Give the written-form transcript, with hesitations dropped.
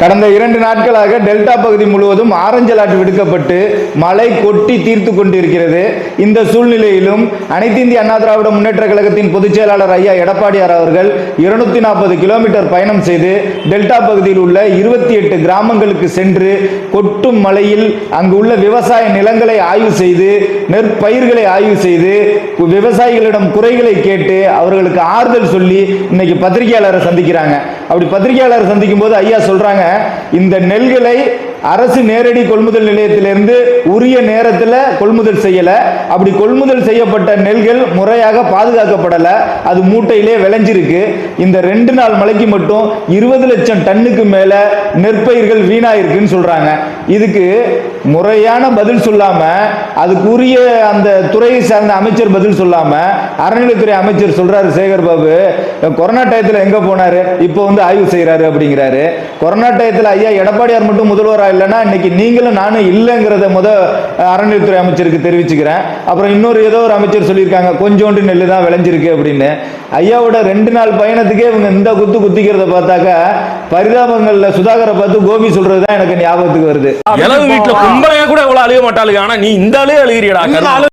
கடந்த 2 நாட்களாக டெல்டா பகுதி முழுவதும் ஆரஞ்சு அலர்ட் விடுக்கப்பட்டு மழை கொட்டி தீர்த்து கொண்டிருக்கிறது. இந்த சூழ்நிலையிலும் அனைத்து இந்திய அண்ணா திராவிட முன்னேற்ற கழகத்தின் பொதுச் செயலாளர் ஐயா எடப்பாடியார் அவர்கள் 240 கிலோமீட்டர் பயணம் செய்து டெல்டா பகுதியில் உள்ள 28 கிராமங்களுக்கு சென்று கொட்டும் மழையில் அங்கு உள்ள விவசாய நிலங்களை ஆய்வு செய்து நெற்பயிர்களை ஆய்வு செய்து விவசாயிகளிடம் குறைகளை கேட்டு அவர்களுக்கு ஆறுதல் சொல்லி இன்னைக்கு பத்திரிகையாளரை சந்திக்கிறாங்க. அப்படி பத்திரிகையாளரை சந்திக்கும் போது ஐயா சொல்றாங்க, இந்த நெல்களை அரசு நேரடி கொள்முதல் நிலையத்திலிருந்து உரிய நேரத்தில் கொள்முதல் செய்யல. அப்படி கொள்முதல் செய்யப்பட்ட நெல்கள் முறையாக பாதுகாக்கப்படல, அது மூட்டையிலே விளைஞ்சிருக்கு. இந்த 2 நாள் மழைக்கு மட்டும் 20 லட்சம் டன்னுக்கு மேல நெற்பயிர்கள் வீணாயிருக்குன்னு சொல்றாங்க. இதுக்கு முறையான பதில் சொல்லாம, அதுக்குரிய அந்த துறையை சார்ந்த அமைச்சர் பதில் சொல்லாம, அறநிலைத்துறை அமைச்சர் சொல்றாரு, சேகர் பாபு கொரோனா டயத்தில் எங்க போனாரு, இப்போ வந்து ஆய்வு செய்யறாரு அப்படிங்கிறாரு. கொரோனா டயத்தில் ஐயா எடப்பாடியார் மட்டும் முதல்வரா இல்லைன்னா இன்னைக்கு நீங்களும் நானும் இல்லைங்கிறத அறநிலையத்துறை அமைச்சருக்கு தெரிவிச்சுக்கிறேன். அப்புறம் இன்னொரு ஏதோ ஒரு அமைச்சர் சொல்லியிருக்காங்க, கொஞ்சோண்டு நெல் தான் விளைஞ்சிருக்கு அப்படின்னு. ஐயாவோட 2 நாள் பயணத்துக்கே இவங்க இந்த குத்து குத்திக்கிறத பார்த்தாக்கா பரிதாபங்கள்ல சுதாகரை பார்த்து கோபி சொல்றதுதான் எனக்கு ஞாபகத்துக்கு வருது. வீட்டுல கும்பலையா கூட இவ்வளவு அழுக மாட்டாளுங்க, ஆனா நீ இந்த அழுக அழுகிறியடா.